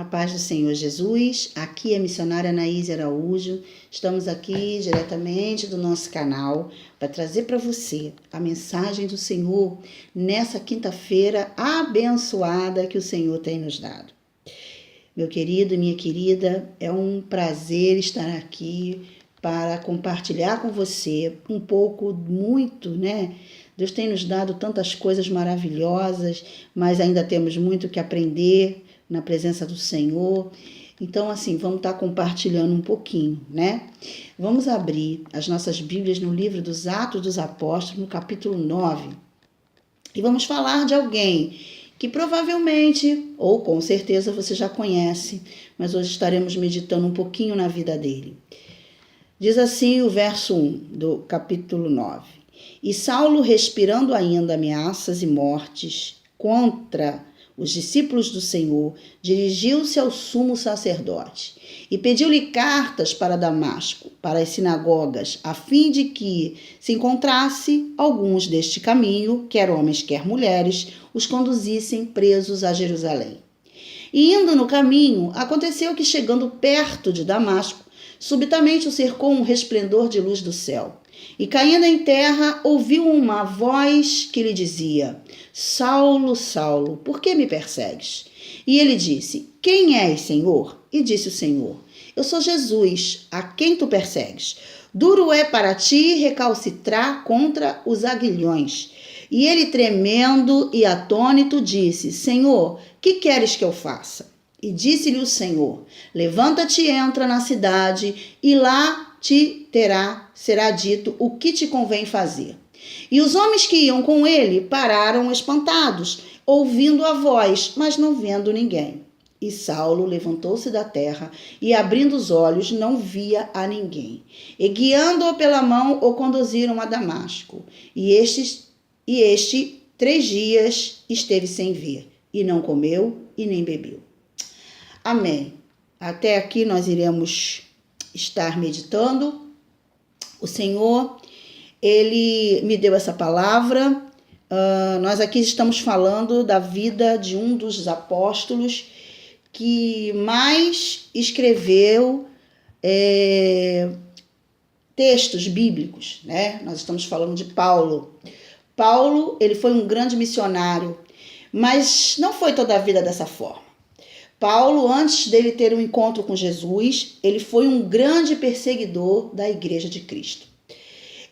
paz do Senhor Jesus, aqui é a missionária Anaíse Araújo. Estamos aqui diretamente do nosso canal para trazer para você a mensagem do Senhor nessa quinta-feira abençoada que o Senhor tem nos dado. Meu querido e minha querida, é um prazer estar aqui para compartilhar com você um pouco, muito, né? Deus tem nos dado tantas coisas maravilhosas, mas ainda temos muito que aprender na presença do Senhor. Então, assim, vamos estar compartilhando um pouquinho, né? Vamos abrir as nossas Bíblias no livro dos Atos dos Apóstolos, no capítulo 9. E vamos falar de alguém que provavelmente, ou com certeza, você já conhece, mas hoje estaremos meditando um pouquinho na vida dele. Diz assim o verso 1 do capítulo 9. E Saulo, respirando ainda ameaças e mortes contra os discípulos do Senhor, dirigiu-se ao sumo sacerdote e pediu-lhe cartas para Damasco, para as sinagogas, a fim de que se encontrasse alguns deste caminho, quer homens, quer mulheres, os conduzissem presos a Jerusalém. E indo no caminho, aconteceu que, chegando perto de Damasco, subitamente o cercou um resplendor de luz do céu. E caindo em terra, ouviu uma voz que lhe dizia: Saulo, Saulo, por que me persegues? E ele disse: Quem és, Senhor? E disse o Senhor: Eu sou Jesus, a quem tu persegues. Duro é para ti recalcitrar contra os aguilhões. E ele, tremendo e atônito, disse: Senhor, que queres que eu faça? E disse-lhe o Senhor: Levanta-te e entra na cidade, e lá será dito o que te convém fazer. E os homens que iam com ele pararam espantados, ouvindo a voz, mas não vendo ninguém. E Saulo levantou-se da terra e, abrindo os olhos, não via a ninguém. E, guiando-o pela mão, o conduziram a Damasco. E este 3 dias esteve sem ver, e não comeu e nem bebeu. Amém. Até aqui nós iremos estar meditando. O Senhor, Ele me deu essa palavra. Nós aqui estamos falando da vida de um dos apóstolos que mais escreveu textos bíblicos, né? Nós estamos falando de Paulo. Paulo, ele foi um grande missionário, mas não foi toda a vida dessa forma. Paulo, antes dele ter um encontro com Jesus, ele foi um grande perseguidor da Igreja de Cristo.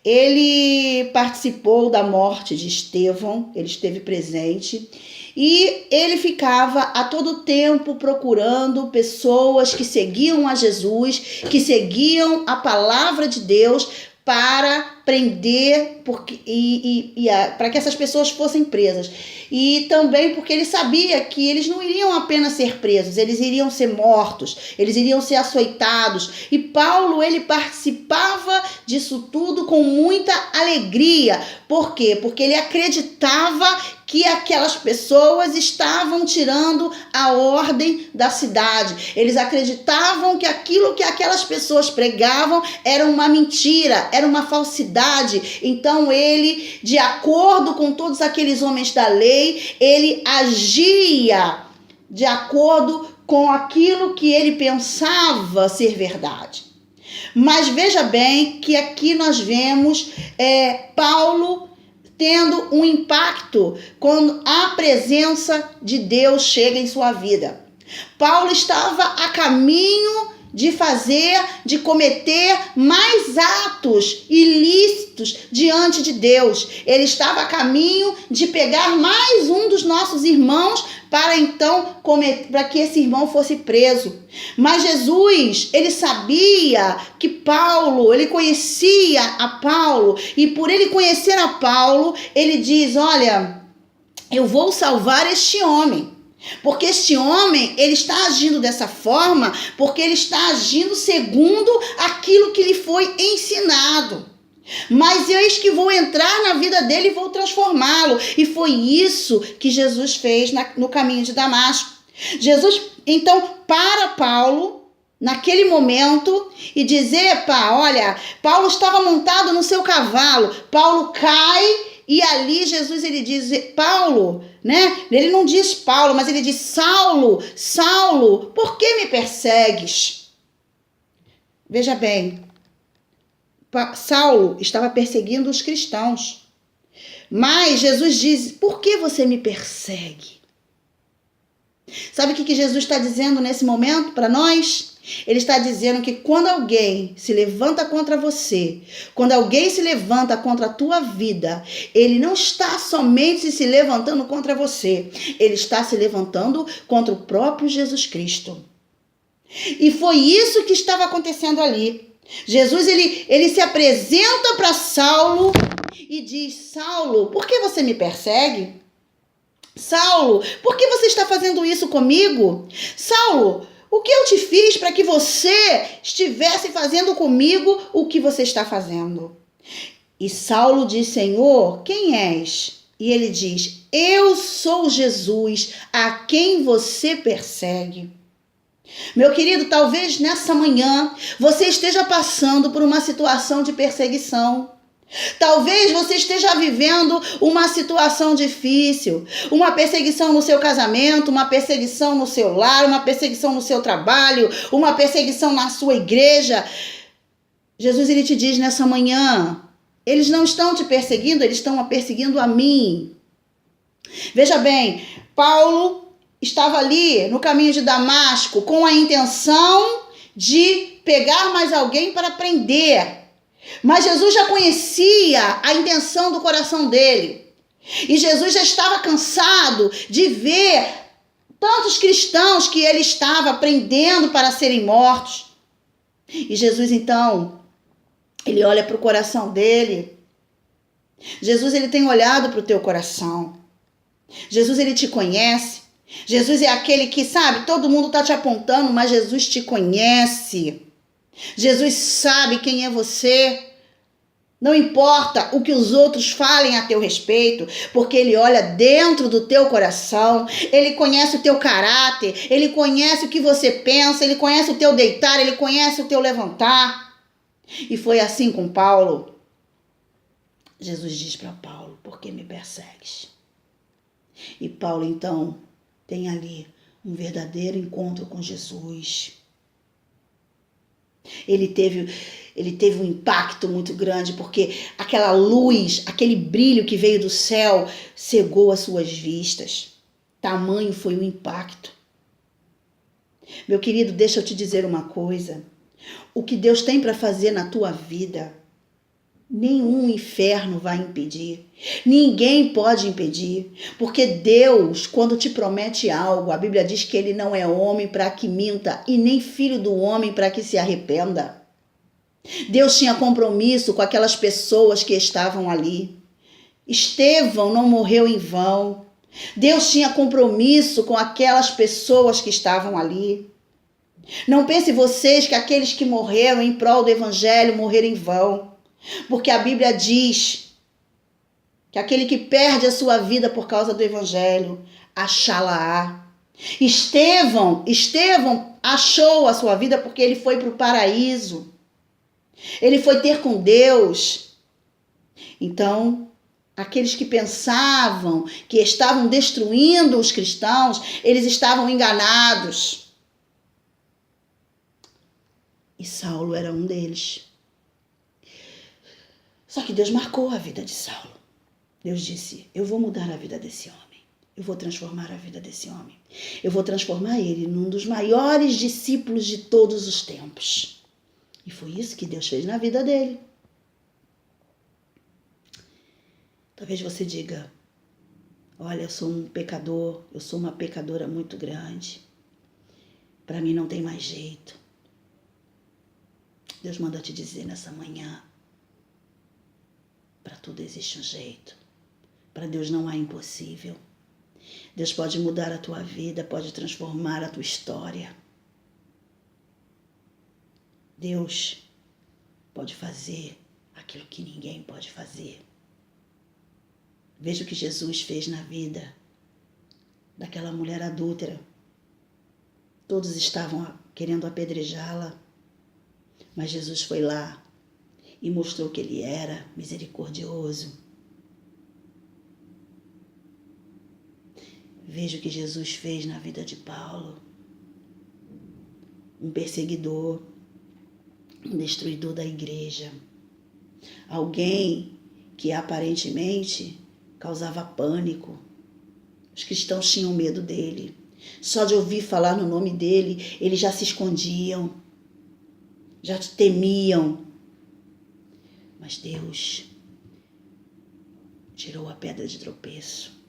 Ele participou da morte de Estevão, ele esteve presente, e ele ficava a todo tempo procurando pessoas que seguiam a Jesus, que seguiam a palavra de Deus, para prender para que essas pessoas fossem presas. E também porque ele sabia que eles não iriam apenas ser presos, eles iriam ser mortos, eles iriam ser açoitados. E Paulo, ele participava disso tudo com muita alegria. Por quê? Porque ele acreditava que aquelas pessoas estavam tirando a ordem da cidade. Eles acreditavam que aquilo que aquelas pessoas pregavam era uma mentira, era uma falsidade. Então ele, de acordo com todos aqueles homens da lei, ele agia de acordo com aquilo que ele pensava ser verdade. Mas veja bem que aqui nós vemos Paulo tendo um impacto quando a presença de Deus chega em sua vida. Paulo estava a caminho de cometer mais atos ilícitos diante de Deus. Ele estava a caminho de pegar mais um dos nossos irmãos para que esse irmão fosse preso. Mas Jesus, ele sabia que Paulo, ele conhecia a Paulo, e por ele conhecer a Paulo, ele diz: olha, eu vou salvar este homem. Porque este homem, ele está agindo dessa forma, porque ele está agindo segundo aquilo que lhe foi ensinado. Mas eis que vou entrar na vida dele e vou transformá-lo. E foi isso que Jesus fez no caminho de Damasco. Jesus, então, para Paulo, naquele momento, e dizer: olha, Paulo estava montado no seu cavalo. Paulo cai e ali Jesus, ele diz: Paulo, né? Ele não diz Paulo, mas ele diz Saulo, Saulo, por que me persegues? Veja bem, Saulo estava perseguindo os cristãos. Mas Jesus diz, por que você me persegue? Sabe o que Jesus está dizendo nesse momento para nós? Ele está dizendo que quando alguém se levanta contra você, quando alguém se levanta contra a tua vida, ele não está somente se levantando contra você, ele está se levantando contra o próprio Jesus Cristo. E foi isso que estava acontecendo ali. Jesus, ele se apresenta para Saulo e diz, Saulo, por que você me persegue? Saulo, por que você está fazendo isso comigo? Saulo, o que eu te fiz para que você estivesse fazendo comigo o que você está fazendo? E Saulo diz, Senhor, quem és? E ele diz, eu sou Jesus, a quem você persegue. Meu querido, talvez nessa manhã você esteja passando por uma situação de perseguição. Talvez você esteja vivendo uma situação difícil, uma perseguição no seu casamento, uma perseguição no seu lar, uma perseguição no seu trabalho, uma perseguição na sua igreja. Jesus, ele te diz nessa manhã, eles não estão te perseguindo, eles estão perseguindo a mim. Veja bem, Paulo estava ali no caminho de Damasco com a intenção de pegar mais alguém para prender. Mas Jesus já conhecia a intenção do coração dele. E Jesus já estava cansado de ver tantos cristãos que ele estava prendendo para serem mortos. E Jesus, então, ele olha para o coração dele. Jesus, ele tem olhado para o teu coração. Jesus, ele te conhece. Jesus é aquele que, sabe, todo mundo está te apontando, mas Jesus te conhece. Jesus sabe quem é você. Não importa o que os outros falem a teu respeito, porque ele olha dentro do teu coração, ele conhece o teu caráter, ele conhece o que você pensa, ele conhece o teu deitar, ele conhece o teu levantar. E foi assim com Paulo. Jesus diz para Paulo, por que me persegues? E Paulo, então, tem ali um verdadeiro encontro com Jesus. Ele teve um impacto muito grande, porque aquela luz, aquele brilho que veio do céu, cegou as suas vistas. Tamanho foi o impacto. Meu querido, deixa eu te dizer uma coisa. O que Deus tem para fazer na tua vida, nenhum inferno vai impedir. Ninguém pode impedir. Porque Deus, quando te promete algo, a Bíblia diz que ele não é homem para que minta e nem filho do homem para que se arrependa. Deus tinha compromisso com aquelas pessoas que estavam ali. Estevão não morreu em vão. Deus tinha compromisso com aquelas pessoas que estavam ali. Não pense vocês que aqueles que morreram em prol do evangelho morreram em vão. Porque a Bíblia diz que aquele que perde a sua vida por causa do evangelho, achá-la-á. Estevão achou a sua vida porque ele foi para o paraíso. Ele foi ter com Deus. Então, aqueles que pensavam que estavam destruindo os cristãos, eles estavam enganados. E Saulo era um deles. Só que Deus marcou a vida de Saulo. Deus disse, eu vou mudar a vida desse homem. Eu vou transformar a vida desse homem. Eu vou transformar ele num dos maiores discípulos de todos os tempos. E foi isso que Deus fez na vida dele. Talvez você diga, olha, eu sou um pecador, eu sou uma pecadora muito grande. Para mim não tem mais jeito. Deus manda te dizer nessa manhã, para tudo existe um jeito. Para Deus não há impossível. Deus pode mudar a tua vida, pode transformar a tua história. Deus pode fazer aquilo que ninguém pode fazer. Veja o que Jesus fez na vida daquela mulher adúltera. Todos estavam querendo apedrejá-la, mas Jesus foi lá e mostrou que ele era misericordioso. Veja o que Jesus fez na vida de Paulo. Um perseguidor, um destruidor da igreja. Alguém que aparentemente causava pânico. Os cristãos tinham medo dele. Só de ouvir falar no nome dele, eles já se escondiam, já temiam. Mas Deus tirou a pedra de tropeço,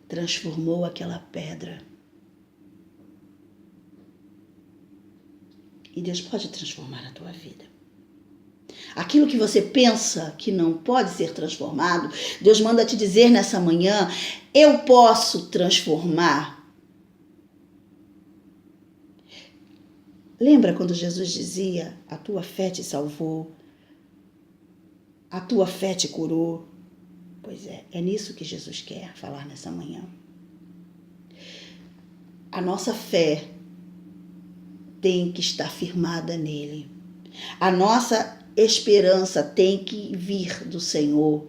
transformou aquela pedra. E Deus pode transformar a tua vida. Aquilo que você pensa que não pode ser transformado, Deus manda te dizer nessa manhã, eu posso transformar. Lembra quando Jesus dizia, a tua fé te salvou, a tua fé te curou? Pois é nisso que Jesus quer falar nessa manhã. A nossa fé tem que estar firmada nele. A nossa esperança tem que vir do Senhor.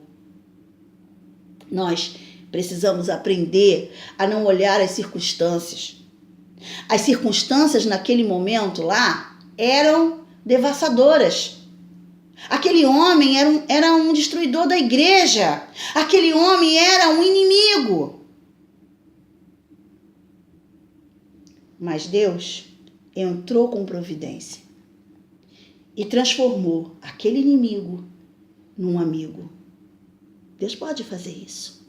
Nós precisamos aprender a não olhar as circunstâncias. As circunstâncias naquele momento lá eram devassadoras. Aquele homem era um destruidor da igreja. Aquele homem era um inimigo. Mas Deus entrou com providência e transformou aquele inimigo num amigo. Deus pode fazer isso.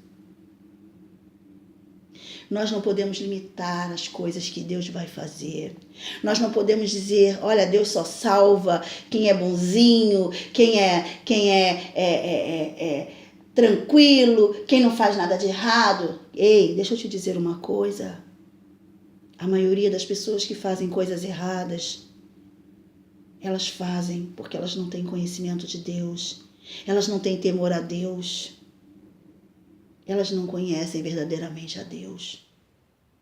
Nós não podemos limitar as coisas que Deus vai fazer. Nós não podemos dizer, olha, Deus só salva quem é bonzinho, quem é tranquilo, quem não faz nada de errado. Ei, deixa eu te dizer uma coisa. A maioria das pessoas que fazem coisas erradas, elas fazem porque elas não têm conhecimento de Deus. Elas não têm temor a Deus. Elas não conhecem verdadeiramente a Deus.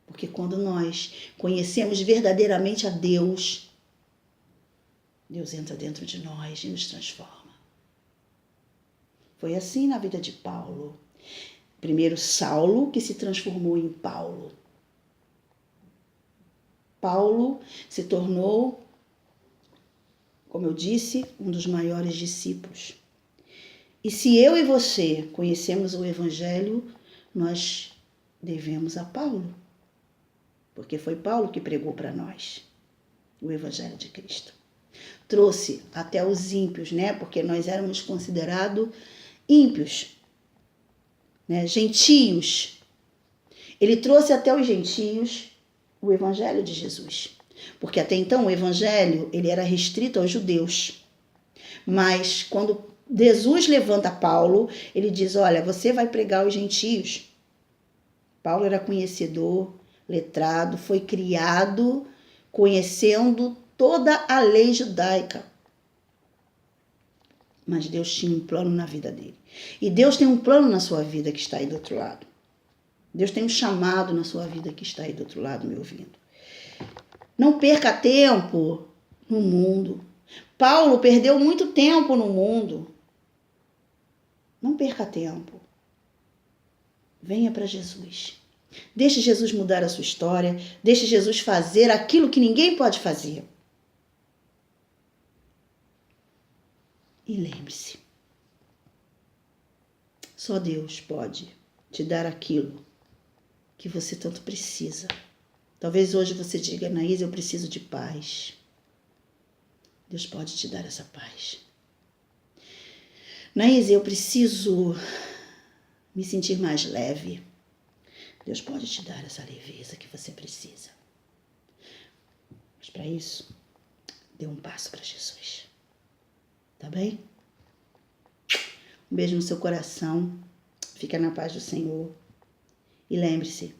Porque quando nós conhecemos verdadeiramente a Deus, Deus entra dentro de nós e nos transforma. Foi assim na vida de Paulo. Primeiro Saulo, que se transformou em Paulo. Paulo se tornou, como eu disse, um dos maiores discípulos. E se eu e você conhecemos o Evangelho, nós devemos a Paulo. Porque foi Paulo que pregou para nós o Evangelho de Cristo. Trouxe até os ímpios, né? Porque nós éramos considerados ímpios, né? Gentios. Ele trouxe até os gentios o Evangelho de Jesus. Porque até então o Evangelho ele era restrito aos judeus. Mas quando Jesus levanta Paulo, ele diz, olha, você vai pregar aos gentios. Paulo era conhecedor, letrado, foi criado conhecendo toda a lei judaica. Mas Deus tinha um plano na vida dele. E Deus tem um plano na sua vida que está aí do outro lado. Deus tem um chamado na sua vida que está aí do outro lado, me ouvindo. Não perca tempo no mundo. Paulo perdeu muito tempo no mundo. Não perca tempo. Venha para Jesus. Deixe Jesus mudar a sua história. Deixe Jesus fazer aquilo que ninguém pode fazer. E lembre-se, só Deus pode te dar aquilo que você tanto precisa. Talvez hoje você diga, Anaís, eu preciso de paz. Deus pode te dar essa paz. Anaís, eu preciso me sentir mais leve. Deus pode te dar essa leveza que você precisa. Mas para isso, dê um passo para Jesus. Tá bem? Um beijo no seu coração. Fica na paz do Senhor. E lembre-se,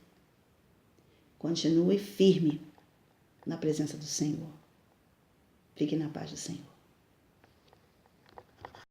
continue firme na presença do Senhor. Fique na paz do Senhor.